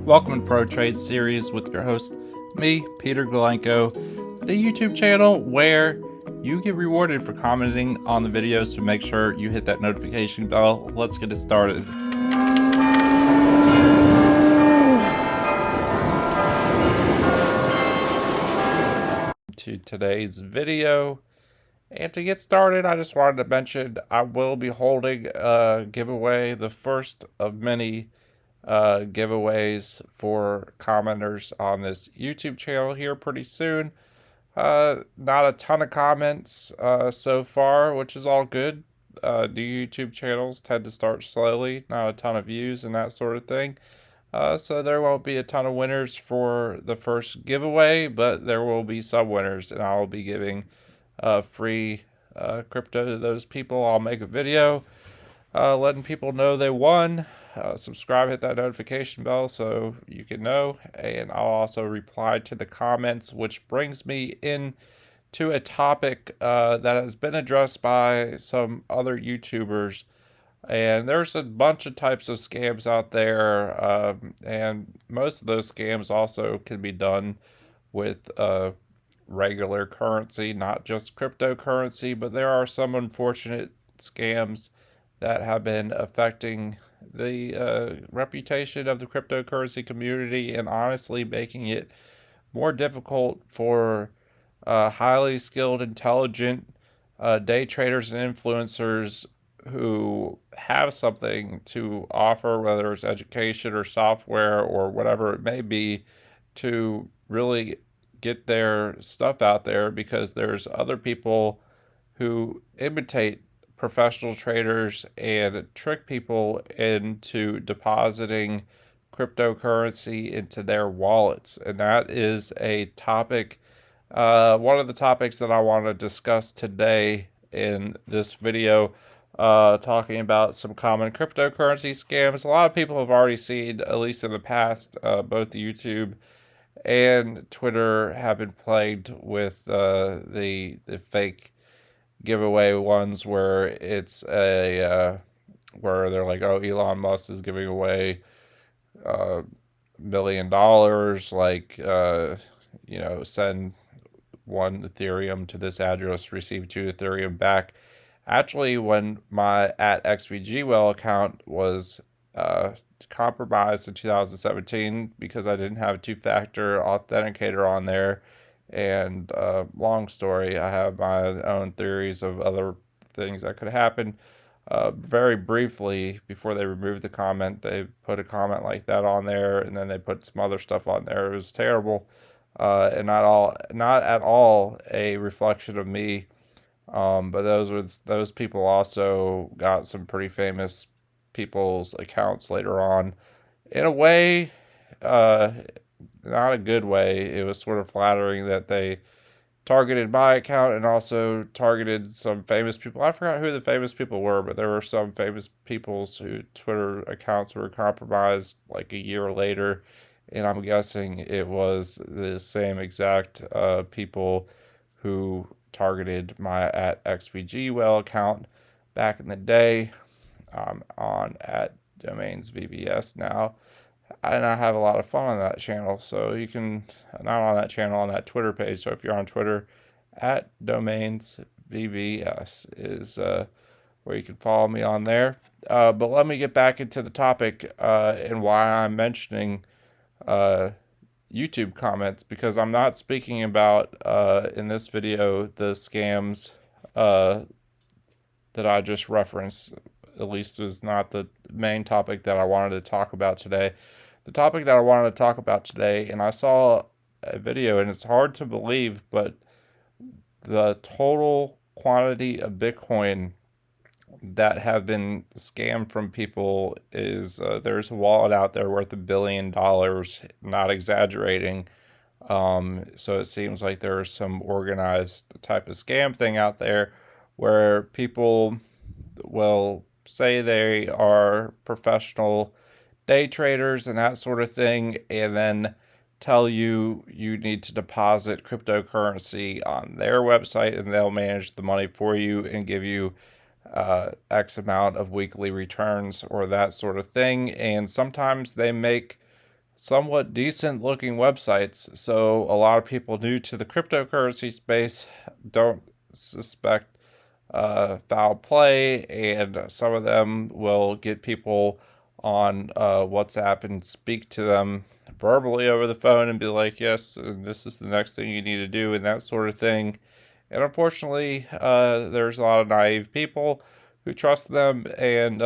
Welcome to Pro Trade Series with your host, me, Peter Galenko, the YouTube channel where you get rewarded for commenting on the videos, so make sure you hit that notification bell. Let's get it started. To today's video. And to get started, I just wanted to mention I will be holding a giveaway, the first of many giveaways for commenters on this YouTube channel here pretty soon. Not a ton of comments so far, which is all good. New YouTube channels tend to start slowly, not a ton of views and that sort of thing. So there won't be a ton of winners for the first giveaway, but there will be some winners, and I will be giving free crypto to those people. I'll make a video letting people know they won. Subscribe, hit that notification bell so you can know, and I'll also reply to the comments, which brings me in to a topic that has been addressed by some other YouTubers. And there's a bunch of types of scams out there, and most of those scams also can be done with regular currency, not just cryptocurrency, but there are some unfortunate scams that have been affecting the reputation of the cryptocurrency community and honestly making it more difficult for highly skilled, intelligent day traders and influencers who have something to offer, whether it's education or software or whatever it may be, to really get their stuff out there, because there's other people who imitate professional traders and trick people into depositing cryptocurrency into their wallets. And that is a topic, one of the topics that I want to discuss today in this video, talking about some common cryptocurrency scams. A lot of people have already seen, at least in the past, both YouTube and Twitter have been plagued with the fake giveaway ones where it's a where they're like, oh, Elon Musk is giving away $1 million, like send 1 Ethereum to this address, receive 2 Ethereum back. Actually, when my @XVGWell account was compromised in 2017 because I didn't have a 2-factor authenticator on there, and long story, I have my own theories of other things that could happen. Very briefly, before they removed the comment, they put a comment like that on there, and then they put some other stuff on there. It was terrible, and not at all a reflection of me. But those people also got some pretty famous people's accounts later on. In a way, not a good way. It was sort of flattering that they targeted my account and also targeted some famous people. I forgot who the famous people were, but there were some famous people's who Twitter accounts were compromised like a year later, and I'm guessing it was the same exact people who targeted my @XVGWell account back in the day. On @domainsVBS now, and I have a lot of fun on that channel. So you can, not on that channel, on that Twitter page. So if you're on Twitter, @domainsVBS is where you can follow me on there. But let me get back into the topic and why I'm mentioning YouTube comments, because I'm not speaking about in this video the scams that I just referenced. At least was not the main topic that I wanted to talk about today. The topic that I wanted to talk about today, and I saw a video, and it's hard to believe, but the total quantity of Bitcoin that have been scammed from people is there's a wallet out there worth $1 billion, not exaggerating. So it seems like there's some organized type of scam thing out there where people will say they are professional day traders and that sort of thing, and then tell you you need to deposit cryptocurrency on their website, and they'll manage the money for you and give you X amount of weekly returns or that sort of thing. And sometimes they make somewhat decent looking websites. So a lot of people new to the cryptocurrency space don't suspect foul play, and some of them will get people on WhatsApp and speak to them verbally over the phone and be like, yes, this is the next thing you need to do, and that sort of thing. And unfortunately, there's a lot of naive people who trust them and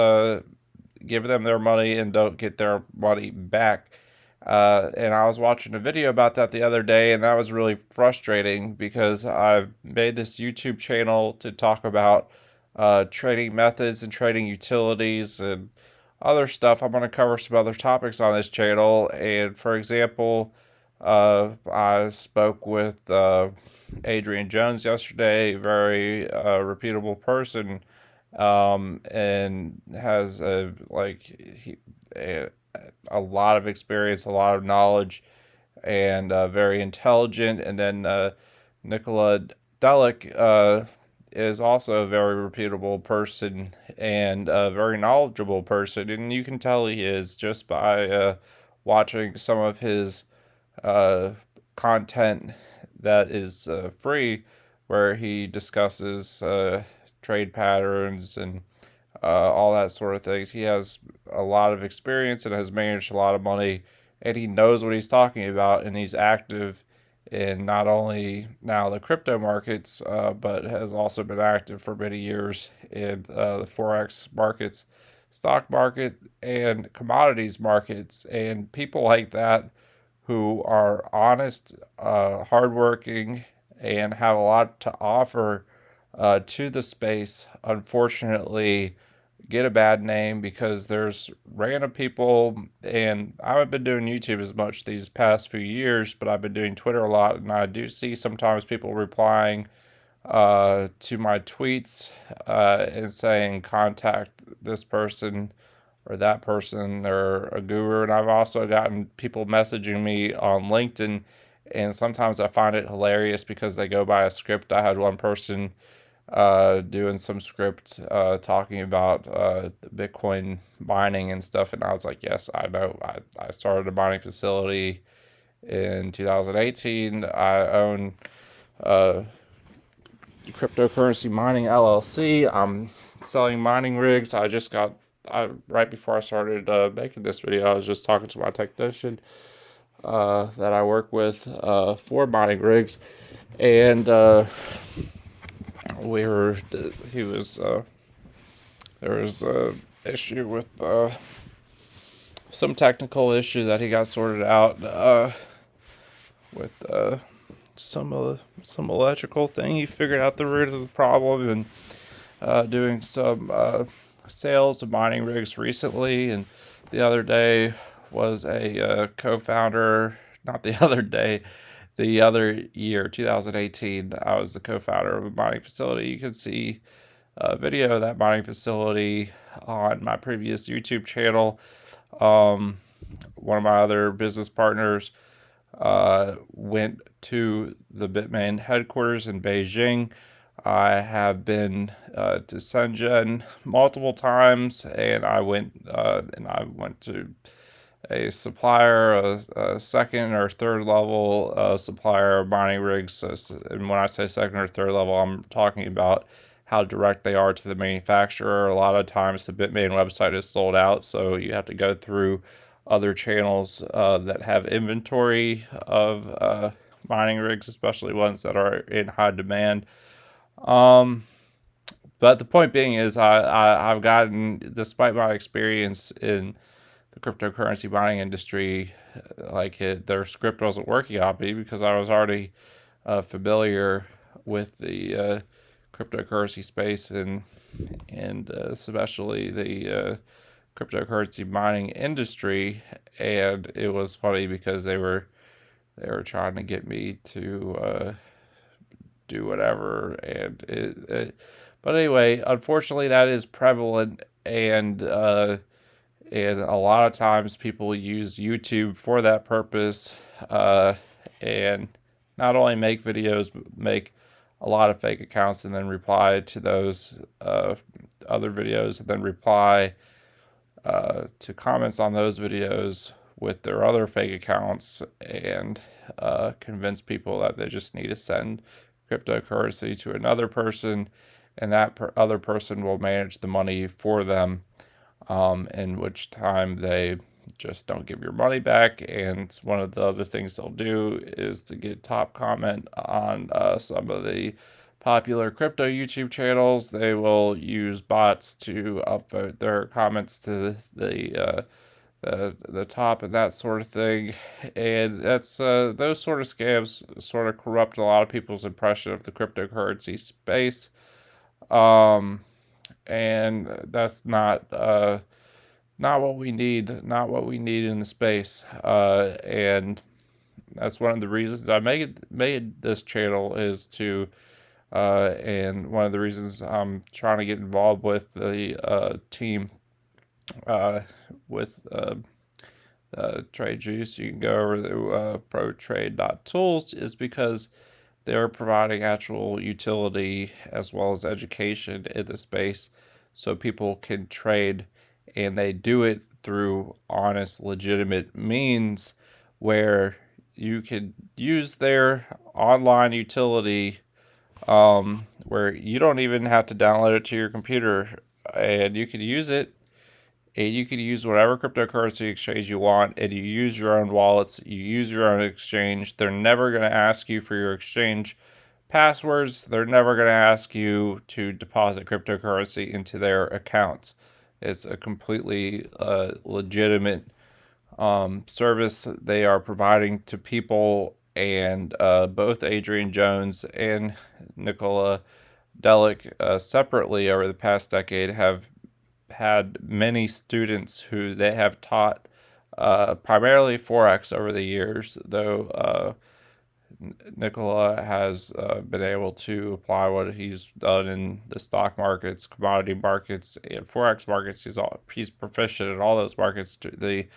give them their money and don't get their money back. And I was watching a video about that the other day, and that was really frustrating because I've made this YouTube channel to talk about trading methods and trading utilities and other stuff. I'm going to cover some other topics on this channel. And for example, I spoke with Adrian Jones yesterday, a very reputable person, and has a lot of experience, a lot of knowledge, and very intelligent. And then Nicola Delic is also a very reputable person and a very knowledgeable person, and you can tell he is just by watching some of his content that is free, where he discusses trade patterns and all that sort of things. He has a lot of experience and has managed a lot of money, and he knows what he's talking about, and he's active in not only now the crypto markets, but has also been active for many years in the Forex markets, stock market, and commodities markets. And people like that who are honest, hardworking, and have a lot to offer to the space, unfortunately, get a bad name because there's random people. And I haven't been doing YouTube as much these past few years, but I've been doing Twitter a lot, and I do see sometimes people replying to my tweets and saying contact this person or that person or a guru. And I've also gotten people messaging me on LinkedIn, and sometimes I find it hilarious because they go by a script. I had one person doing some script talking about Bitcoin mining and stuff, and I was like, yes, I know. I started a mining facility in 2018. I own Cryptocurrency Mining LLC. I'm selling mining rigs. Right before I started making this video, I was just talking to my technician that I work with for mining rigs, and we were he was there was a issue with some technical issue that he got sorted out with some electrical thing. He figured out the root of the problem, and doing some sales of mining rigs recently. And the other day was a co-founder, not the other day, the other year, 2018, I was the co-founder of a mining facility. You can see a video of that mining facility on my previous YouTube channel. One of my other business partners went to the Bitmain headquarters in Beijing. I have been to Shenzhen multiple times, and I went to a supplier, a second or third level supplier of mining rigs. And when I say second or third level, I'm talking about how direct they are to the manufacturer. A lot of times the Bitmain website is sold out, so you have to go through other channels that have inventory of mining rigs, especially ones that are in high demand. But the point being is I've gotten, despite my experience in the cryptocurrency mining industry, their script wasn't working on me because I was already familiar with the cryptocurrency space and especially the cryptocurrency mining industry. And it was funny because they were trying to get me to do whatever, and but anyway, unfortunately that is prevalent, and a lot of times people use YouTube for that purpose, and not only make videos, but make a lot of fake accounts and then reply to those other videos, and then reply to comments on those videos with their other fake accounts and convince people that they just need to send cryptocurrency to another person, and that other person will manage the money for them, in which time they just don't give your money back. And one of the other things they'll do is to get top comment on some of the popular crypto YouTube channels. They will use bots to upvote their comments to the top and that sort of thing. And that's those sort of scams sort of corrupt a lot of people's impression of the cryptocurrency space. And that's not what we need, not what we need in the space. And that's one of the reasons I made this channel, is to and one of the reasons I'm trying to get involved with the team with Trade Juice. You can go over to protrade.tools, is because they're providing actual utility as well as education in the space so people can trade, and they do it through honest, legitimate means where you can use their online utility, where you don't even have to download it to your computer, and you can use it. And you can use whatever cryptocurrency exchange you want, and you use your own wallets, you use your own exchange. They're never going to ask you for your exchange passwords. They're never going to ask you to deposit cryptocurrency into their accounts. It's a completely legitimate service they are providing to people. And both Adrian Jones and Nicola Delic separately over the past decade have had many students who they have taught primarily Forex over the years, though Nicola has been able to apply what he's done in the stock markets, commodity markets, and Forex markets. He's proficient in all those markets, to the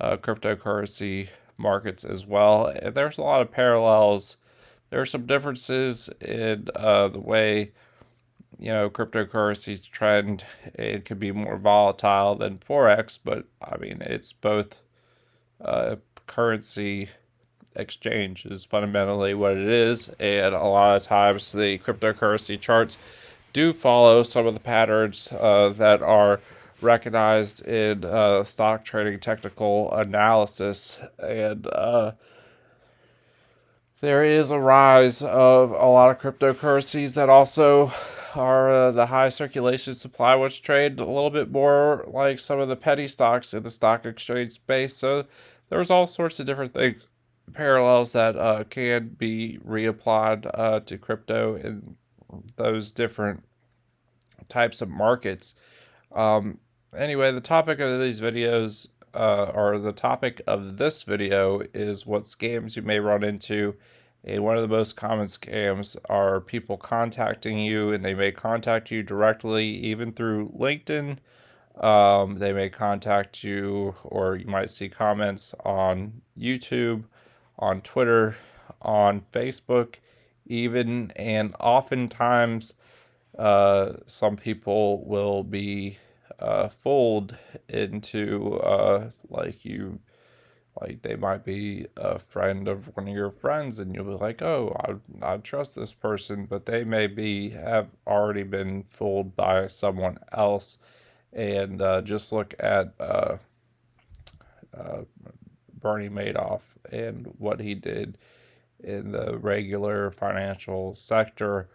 cryptocurrency markets as well. And there's a lot of parallels. There are some differences in the way cryptocurrencies trend. It could be more volatile than Forex, but I mean, it's both currency exchange is fundamentally what it is. And a lot of times the cryptocurrency charts do follow some of the patterns that are recognized in stock trading technical analysis. And there is a rise of a lot of cryptocurrencies that also are the high circulation supply, which trade a little bit more like some of the penny stocks in the stock exchange space. So there's all sorts of different things, parallels that can be reapplied to crypto in those different types of markets. Anyway, the topic of these videos, or the topic of this video, is what scams you may run into. And one of the most common scams are people contacting you, and they may contact you directly, even through LinkedIn. They may contact you, or you might see comments on YouTube, on Twitter, on Facebook, even. And oftentimes, some people will be fooled into like they might be a friend of one of your friends, and you'll be like, oh, I trust this person, but they may have already been fooled by someone else. And just look at Bernie Madoff and what he did in the regular financial sector,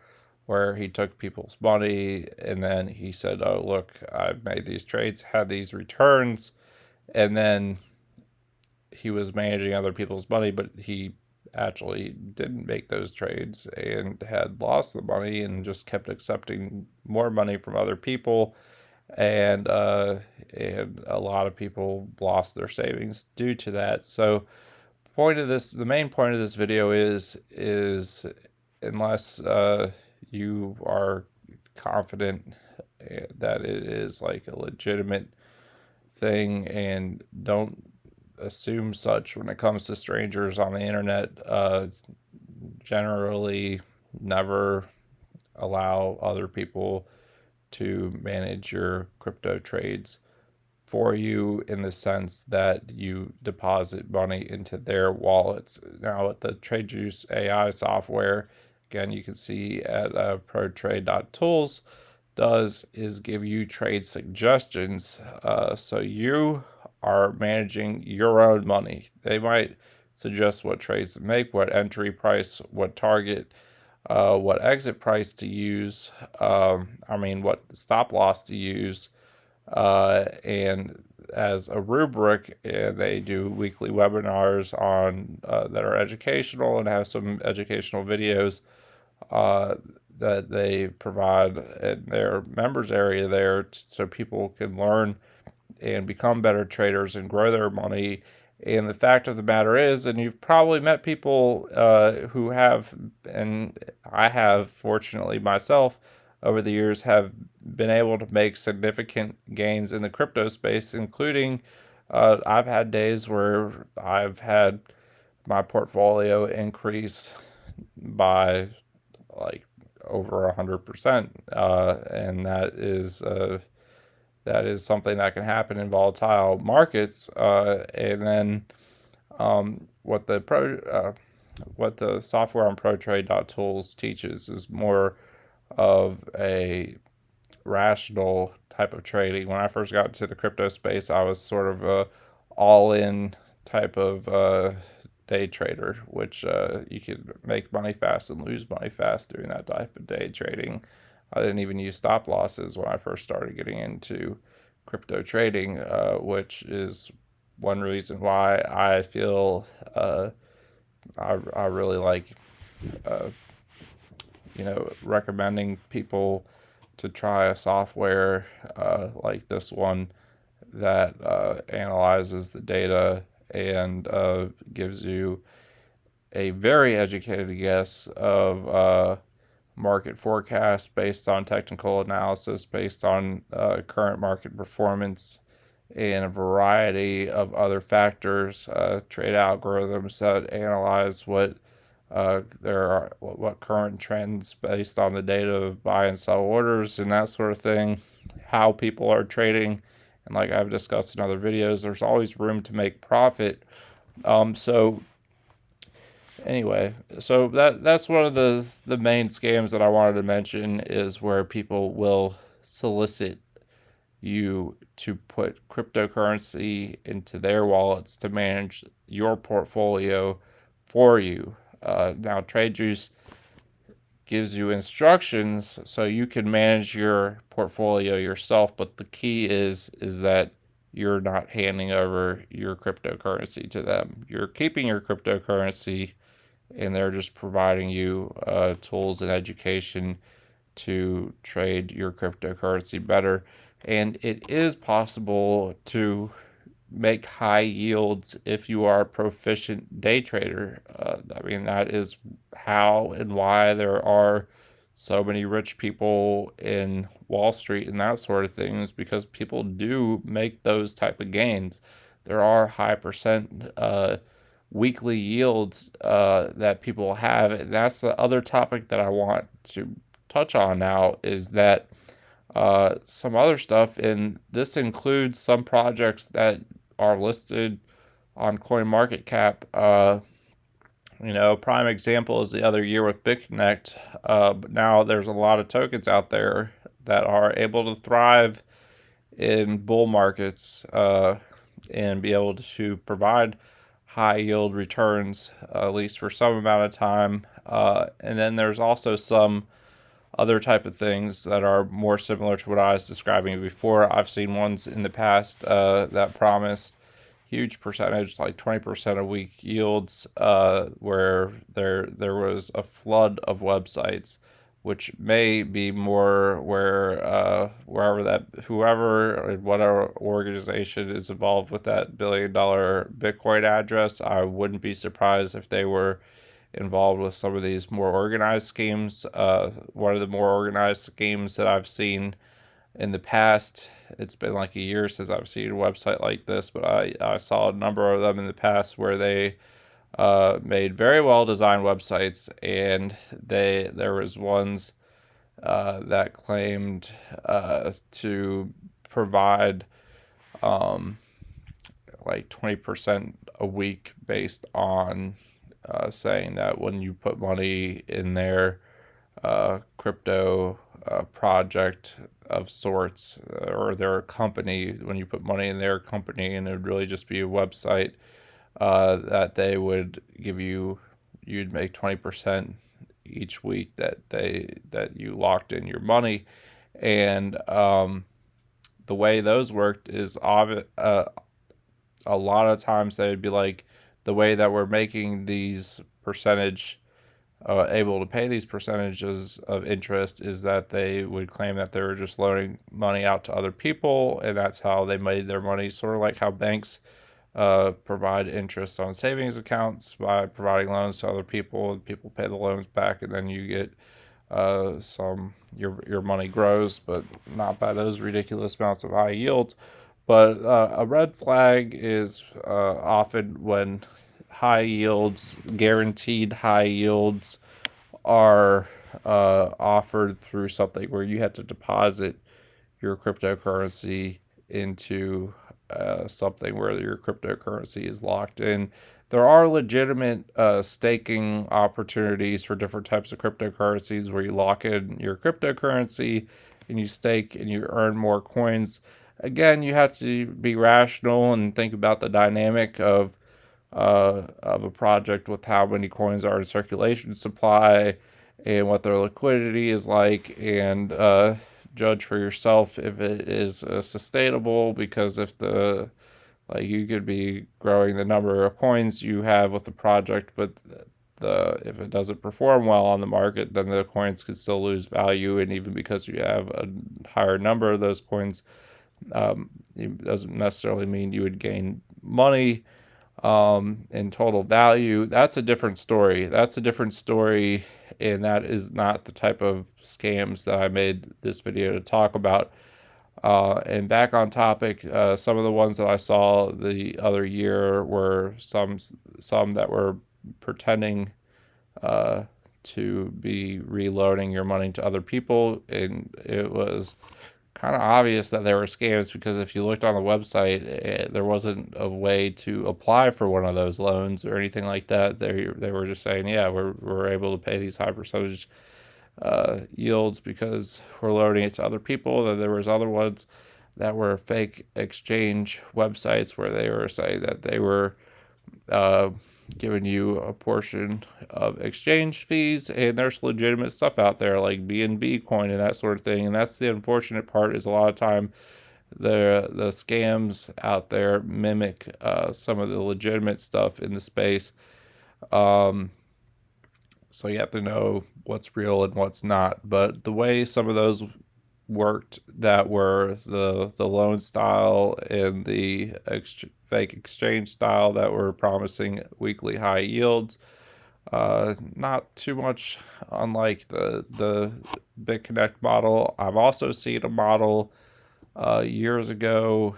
where he took people's money and then he said, oh, look, I've made these trades, had these returns, and then he was managing other people's money, but he actually didn't make those trades and had lost the money and just kept accepting more money from other people. And a lot of people lost their savings due to that. So the main point of this video is unless you are confident that it is like a legitimate thing, and don't assume such when it comes to strangers on the internet. Generally never allow other people to manage your crypto trades for you in the sense that you deposit money into their wallets. Now, with the TradeJuice AI software, again, you can see at protrade.tools, does is give you trade suggestions. So you are managing your own money. They might suggest what trades to make, what entry price, what target, what exit price to use. What stop loss to use. And as a rubric, they do weekly webinars on that are educational and have some educational videos that they provide in their members area there, so people can learn and become better traders and grow their money. And the fact of the matter is, and you've probably met people who have, and I have, fortunately myself, over the years, have been able to make significant gains in the crypto space, including I've had days where I've had my portfolio increase by like over 100%, and that is something that can happen in volatile markets. And then what the software on ProTrade.tools teaches is more of a rational type of trading. When I first got into the crypto space, I was sort of a all-in type of day trader, which you could make money fast and lose money fast doing that type of day trading. I didn't even use stop losses when I first started getting into crypto trading, which is one reason why I feel I really like recommending people to try a software like this one that analyzes the data and gives you a very educated guess of market forecast based on technical analysis, based on current market performance, and a variety of other factors, trade algorithms that analyze what current trends based on the data of buy and sell orders and that sort of thing, how people are trading. And like I've discussed in other videos, there's always room to make profit. So that's one of the main scams that I wanted to mention, is where people will solicit you to put cryptocurrency into their wallets to manage your portfolio for you. Now, TradeJuice gives you instructions so you can manage your portfolio yourself, but the key is that you're not handing over your cryptocurrency to them. You're keeping your cryptocurrency, and they're just providing you tools and education to trade your cryptocurrency better. And it is possible to make high yields if you are a proficient day trader. That is how and why there are so many rich people in Wall Street and that sort of things, because people do make those type of gains. There are high percent weekly yields that people have. And that's the other topic that I want to touch on now, is that some other stuff, and this includes some projects that are listed on CoinMarketCap. Prime example is the other year with BitConnect. But now there's a lot of tokens out there that are able to thrive in bull markets and be able to provide high yield returns, at least for some amount of time. And then there's also some other type of things that are more similar to what I was describing before. I've seen ones in the past that promised huge percentage, like 20% a week yields, where there was a flood of websites, which may be more where whoever and whatever organization is involved with that $1 billion Bitcoin address, I wouldn't be surprised if they were involved with some of these more organized schemes. One of the more organized schemes that I've seen in the past, it's been like a year since I've seen a website like this, but I saw a number of them in the past where they made very well designed websites, and there was ones that claimed to provide like 20% a week based on saying that when you put money in their crypto project of sorts, or their company, when you put money in their company, and it would really just be a website, that they would give you, you'd make 20% each week that you locked in your money. And the way those worked is a lot of times they would be like, the way that we're making these percentage able to pay these percentages of interest is that they would claim that they were just loaning money out to other people, and that's how they made their money. Sort of like how banks provide interest on savings accounts by providing loans to other people, and people pay the loans back, and then you get your money grows, but not by those ridiculous amounts of high yields. But a red flag is often when high yields, guaranteed high yields, are offered through something where you have to deposit your cryptocurrency into something where your cryptocurrency is locked in. There are legitimate staking opportunities for different types of cryptocurrencies where you lock in your cryptocurrency and you stake and you earn more coins. Again, you have to be rational and think about the dynamic of a project with how many coins are in circulation supply and what their liquidity is like, and judge for yourself if it is sustainable. Because if the like you could be growing the number of coins you have with the project, but if it doesn't perform well on the market, then the coins could still lose value. And even because you have a higher number of those coins, it doesn't necessarily mean you would gain money in total value. That's a different story. And that is not the type of scams that I made this video to talk about. And back on topic, some of the ones that I saw the other year were some that were pretending to be reloading your money to other people, and it was kind of obvious that they were scams, because if you looked on the website, there wasn't a way to apply for one of those loans or anything like that. They were just saying, yeah, we're able to pay these high percentage yields because we're loading it to other people. Then there was other ones that were fake exchange websites where they were saying that they were giving you a portion of exchange fees, and there's legitimate stuff out there like BNB coin and that sort of thing. And that's the unfortunate part, is a lot of time the scams out there mimic some of the legitimate stuff in the space. So you have to know what's real and what's not. But the way some of those worked, that were the loan style and the fake exchange style that were promising weekly high yields, not too much unlike the BitConnect model. I've also seen a model years ago.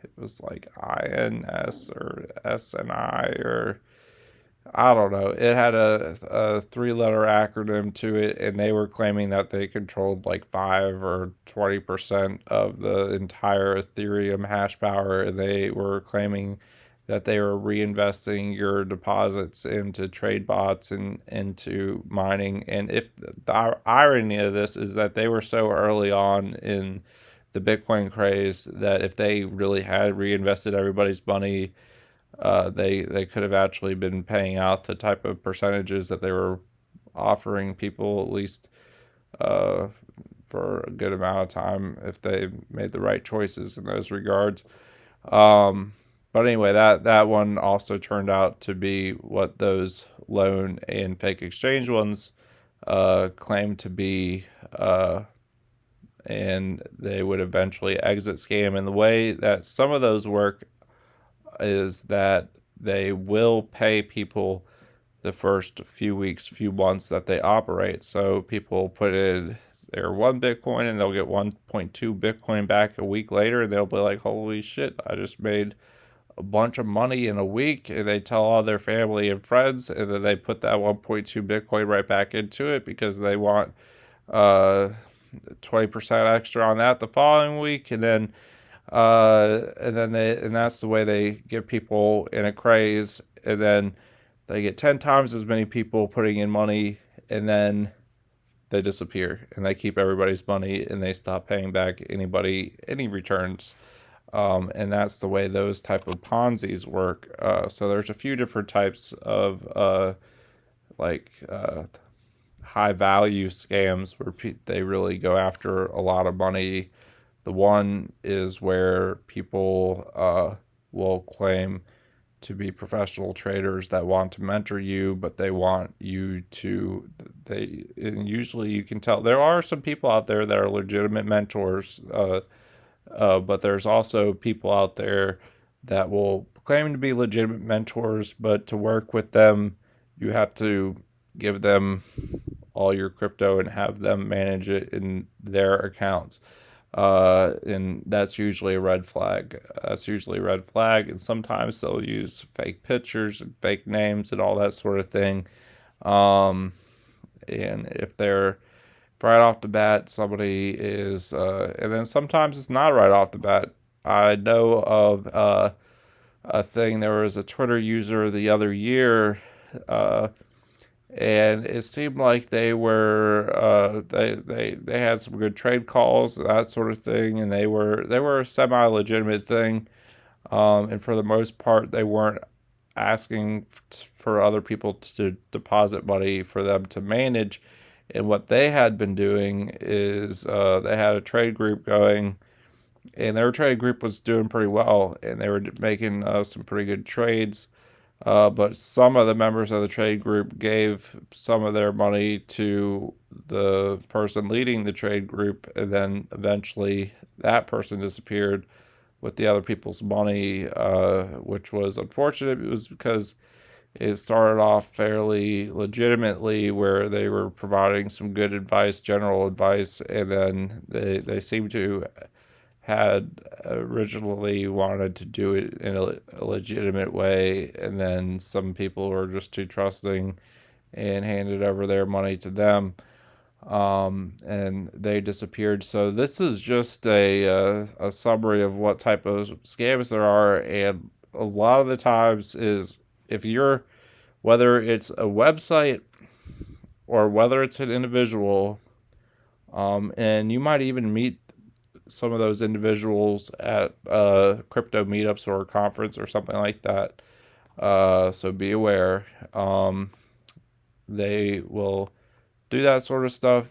It was like INS or SNI, or I don't know. It had a three-letter acronym to it, and they were claiming that they controlled like 5 or 20% of the entire Ethereum hash power. And they were claiming that they were reinvesting your deposits into trade bots and into mining. And if the irony of this is that they were so early on in the Bitcoin craze that if they really had reinvested everybody's money, they could have actually been paying out the type of percentages that they were offering people, at least for a good amount of time, if they made the right choices in those regards. But anyway, that one also turned out to be what those loan and fake exchange ones claim to be, and they would eventually exit scam. And the way that some of those work is that they will pay people the first few weeks, few months that they operate. So people put in their 1 Bitcoin and they'll get 1.2 Bitcoin back a week later, and they'll be like, holy shit, I just made a bunch of money in a week. And they tell all their family and friends, and then they put that 1.2 Bitcoin right back into it because they want 20% extra on that the following week. And then And that's the way they get people in a craze, and then they get 10 times as many people putting in money, and then they disappear, and they keep everybody's money, and they stop paying back anybody any returns. And that's the way those type of Ponzi's work. So there's a few different types of like high value scams where they really go after a lot of money. The one is where people will claim to be professional traders that want to mentor you, but they want you to, and usually you can tell there are some people out there that are legitimate mentors, but there's also people out there that will claim to be legitimate mentors, but to work with them, you have to give them all your crypto and have them manage it in their accounts. And that's usually a red flag. And sometimes they'll use fake pictures and fake names and all that sort of thing. Um, and if they're right off the bat, somebody is, and then sometimes it's not right off the bat. I know of a thing. There was a Twitter user the other year, uh, and it seemed like they were they had some good trade calls, that sort of thing, and they were a semi legitimate thing. And for the most part, they weren't asking for other people to deposit money for them to manage. And what they had been doing is they had a trade group going, and their trade group was doing pretty well, and they were making some pretty good trades. But some of the members of the trade group gave some of their money to the person leading the trade group, and then eventually that person disappeared with the other people's money, which was unfortunate. It was because it started off fairly legitimately, where they were providing some good advice, general advice, and then they seemed to had originally wanted to do it in a legitimate way, and then some people were just too trusting and handed over their money to them, and they disappeared. So this is just a summary of what type of scams there are, and a lot of the times is if you're, whether it's a website or whether it's an individual, and you might even meet some of those individuals at crypto meetups or a conference or something like that. So be aware. They will do that sort of stuff.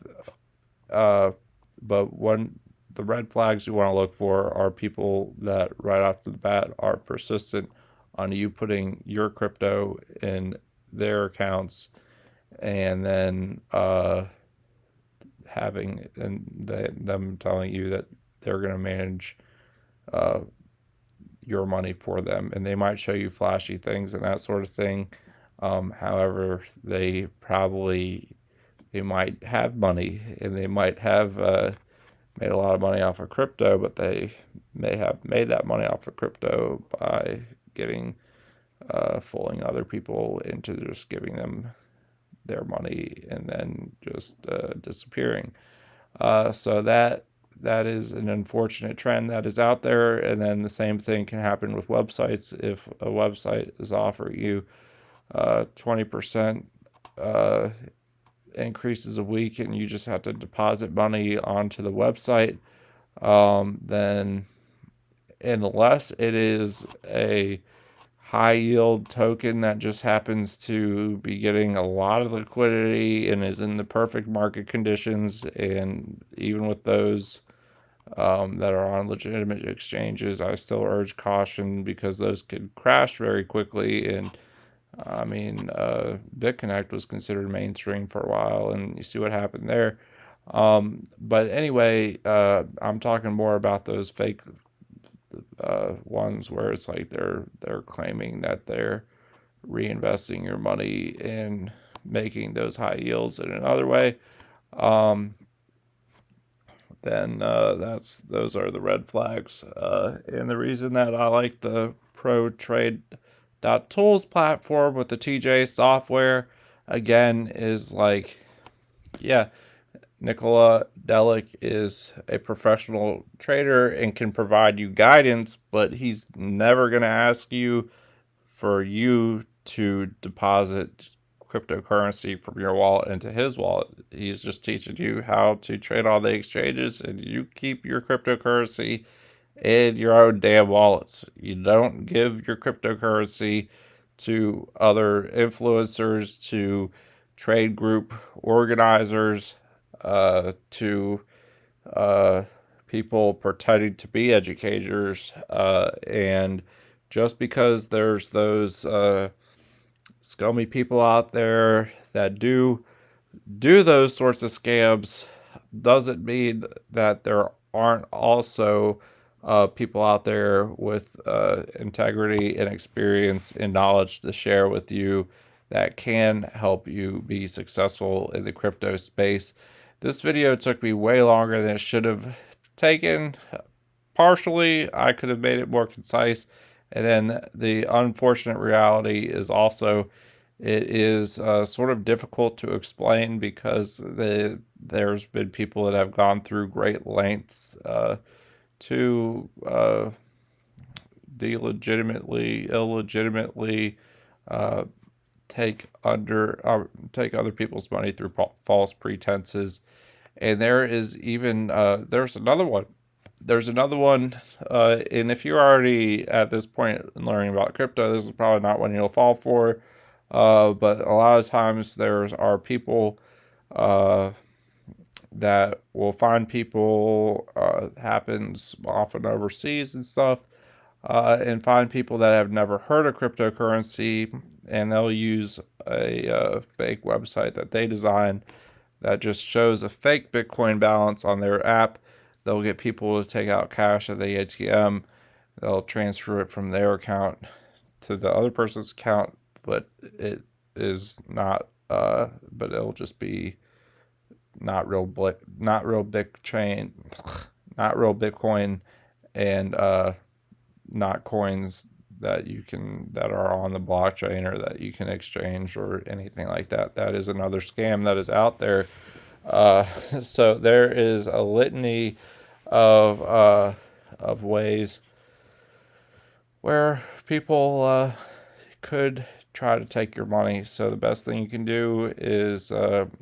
But the red flags you want to look for are people that right off the bat are persistent on you putting your crypto in their accounts, and then them telling you that they're going to manage your money for them, and they might show you flashy things and that sort of thing. However, they might have money, and they might have made a lot of money off of crypto, but they may have made that money off of crypto by fooling other people into just giving them their money and then just disappearing. So that is an unfortunate trend that is out there. And then the same thing can happen with websites. If a website is offering you 20% increases a week, and you just have to deposit money onto the website, then unless it is a high yield token that just happens to be getting a lot of liquidity and is in the perfect market conditions, and even with those that are on legitimate exchanges, I still urge caution, because those could crash very quickly. And I mean, BitConnect was considered mainstream for a while, and you see what happened there. But anyway, I'm talking more about those fake ones where it's like they're claiming that they're reinvesting your money and making those high yields in another way. Then those are the red flags. And the reason that I like the ProTrade.tools platform with the TJ software, again, is like, yeah, Nikola Delic is a professional trader and can provide you guidance, but he's never going to ask you for you to deposit cryptocurrency from your wallet into his wallet. He's just teaching you how to trade on the exchanges, and you keep your cryptocurrency in your own damn wallets. You don't give your cryptocurrency to other influencers, to trade group organizers, to people pretending to be educators. And just because there's those scummy people out there that do those sorts of scams doesn't mean that there aren't also people out there with integrity and experience and knowledge to share with you that can help you be successful in the crypto space. This video took me way longer than it should have taken. Partially, I could have made it more concise. And then the unfortunate reality is also it is sort of difficult to explain because there's been people that have gone through great lengths to illegitimately take other people's money through false pretenses. And there is even there's another one. And if you're already at this point in learning about crypto, this is probably not one you'll fall for. But a lot of times there are people that will find people, happens often overseas and stuff, and find people that have never heard of cryptocurrency, and they'll use a fake website that they design that just shows a fake Bitcoin balance on their app. They'll get people to take out cash at the ATM. They'll transfer it from their account to the other person's account, but it is not. But it'll just be not real Bitcoin, not real Bitcoin, and not coins that are on the blockchain or that you can exchange or anything like that. That is another scam that is out there. So there is a litany of ways where people could try to take your money. So the best thing you can do is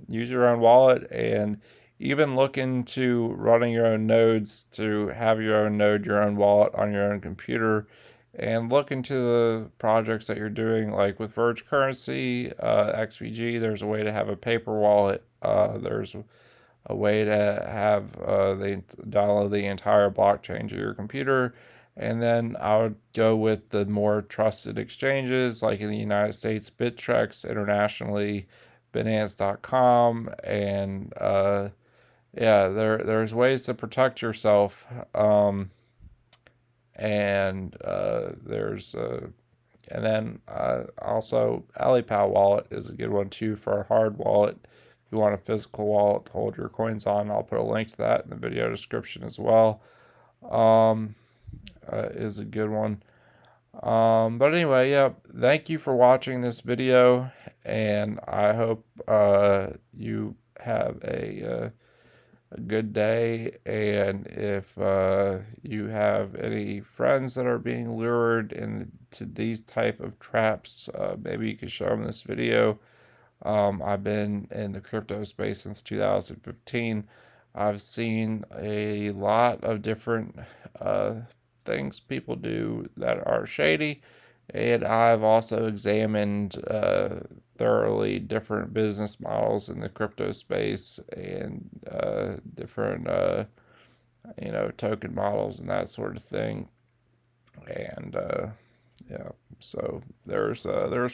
use your own wallet, and even look into running your own nodes to have your own node, your own wallet on your own computer, and look into the projects that you're doing. Like with Verge Currency, XVG, there's a way to have a paper wallet. There's a way to have download the entire blockchain to your computer. And then I would go with the more trusted exchanges, like in the United States, Bittrex, internationally, Binance.com, and there's ways to protect yourself. And then also AliPal wallet is a good one too for a hard wallet. If you want a physical wallet to hold your coins on, I'll put a link to that in the video description as well. Is a good one. But anyway, yeah, thank you for watching this video, and I hope you have a good day. And if you have any friends that are being lured into these type of traps, maybe you could show them this video. I've been in the crypto space since 2015. I've seen a lot of different things people do that are shady, and I've also examined thoroughly different business models in the crypto space, and different token models and that sort of thing. And yeah, so there's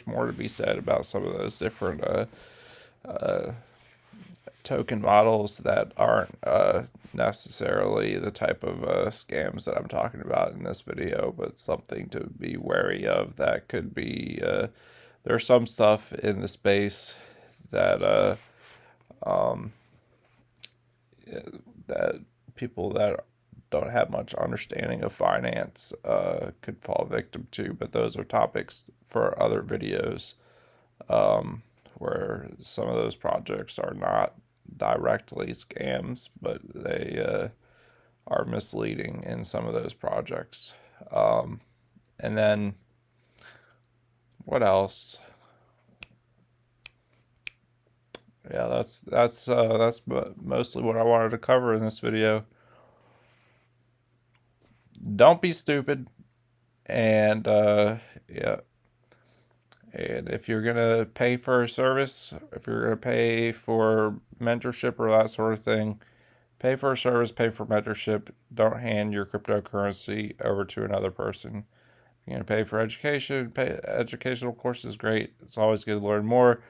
more to be said about some of those different token models that aren't necessarily the type of scams that I'm talking about in this video, but something to be wary of. That could be there's some stuff in the space that that people that don't have much understanding of finance could fall victim to, but those are topics for other videos, where some of those projects are not directly scams, but they are misleading in some of those projects. And then what else? Yeah, that's mostly what I wanted to cover in this video. Don't be stupid, and yeah. And if you're gonna pay for a service, if you're gonna pay for mentorship or that sort of thing, pay for a service, pay for mentorship. Don't hand your cryptocurrency over to another person. If you're gonna pay for education, pay educational courses, great. It's always good to learn more,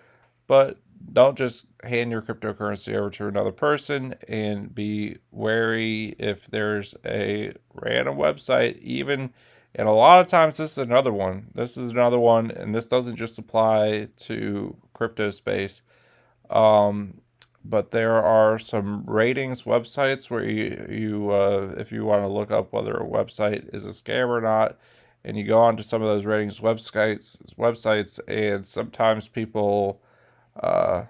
but don't just hand your cryptocurrency over to another person, and be wary if there's a random website, even. And a lot of times this is another one. This is another one, and this doesn't just apply to crypto space. But there are some ratings websites where you if you want to look up whether a website is a scam or not, and you go onto some of those ratings websites, and sometimes people uh,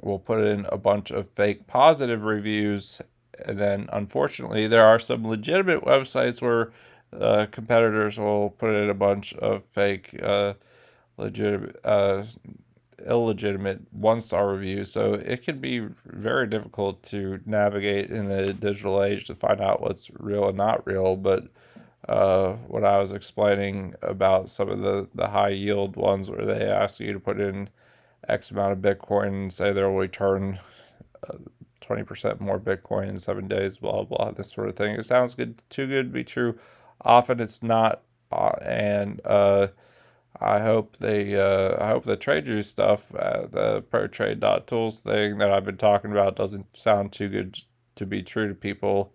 will put in a bunch of fake positive reviews, and then unfortunately there are some legitimate websites where competitors will put in a bunch of fake legitimate illegitimate one-star reviews. So it can be very difficult to navigate in the digital age to find out what's real and not real. But what I was explaining about some of the high yield ones where they ask you to put in X amount of Bitcoin and say they'll return 20% more Bitcoin in 7 days, blah, blah, this sort of thing. It sounds good, too good to be true. Often it's not. I hope the TradeJuice stuff, the ProTrade.tools thing that I've been talking about, doesn't sound too good to be true to people,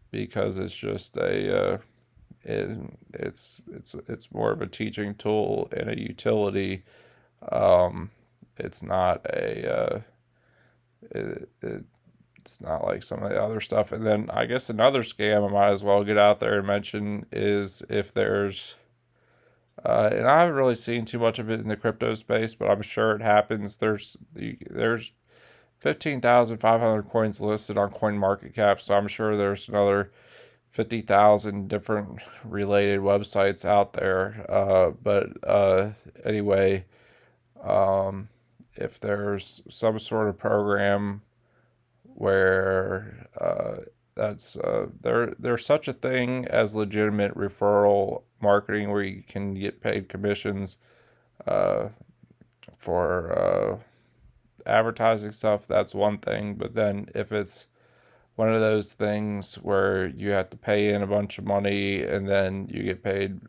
because it's just it's more of a teaching tool and a utility. It's not it's not like some of the other stuff. And then I guess another scam I might as well get out there and mention is if there's and I haven't really seen too much of it in the crypto space, but I'm sure it happens. There's 15,500 coins listed on CoinMarketCap, so I'm sure there's another 50,000 different related websites out there. But anyway, if there's some sort of program where there's such a thing as legitimate referral marketing where you can get paid commissions for advertising stuff, that's one thing. But then if it's one of those things where you have to pay in a bunch of money and then you get paid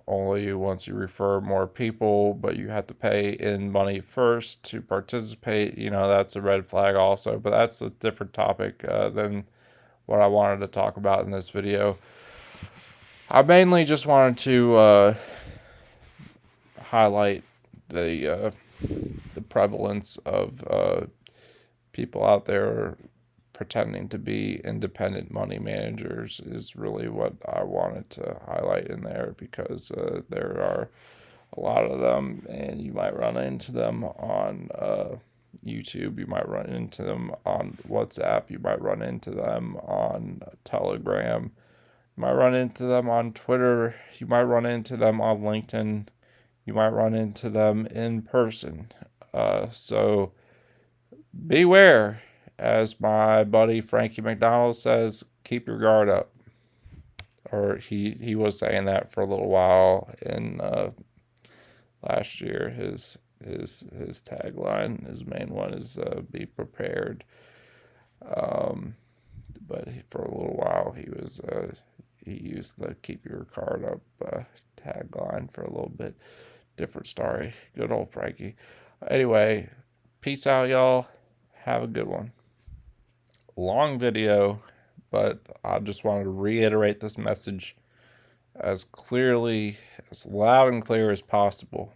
only once you refer more people, but you have to pay in money first to participate, that's a red flag also. But that's a different topic than what I wanted to talk about in this video. I mainly just wanted to highlight the prevalence of people out there pretending to be independent money managers is really what I wanted to highlight in there, because there are a lot of them, and you might run into them on YouTube, you might run into them on WhatsApp, you might run into them on Telegram, you might run into them on Twitter, you might run into them on LinkedIn, you might run into them in person. So beware. As my buddy Frankie McDonald says, keep your guard up. Or he was saying that for a little while in last year. His tagline, his main one is be prepared. But for a little while he used the keep your guard up tagline for a little bit. Different story. Good old Frankie. Anyway, peace out, y'all. Have a good one. Long video, but I just wanted to reiterate this message as clearly, as loud and clear as possible.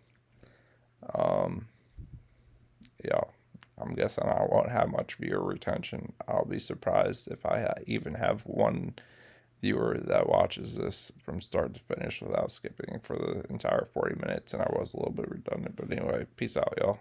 Yeah, I'm guessing I won't have much viewer retention. I'll be surprised if I even have one viewer that watches this from start to finish without skipping for the entire 40 minutes, and I was a little bit redundant, but anyway, peace out, y'all.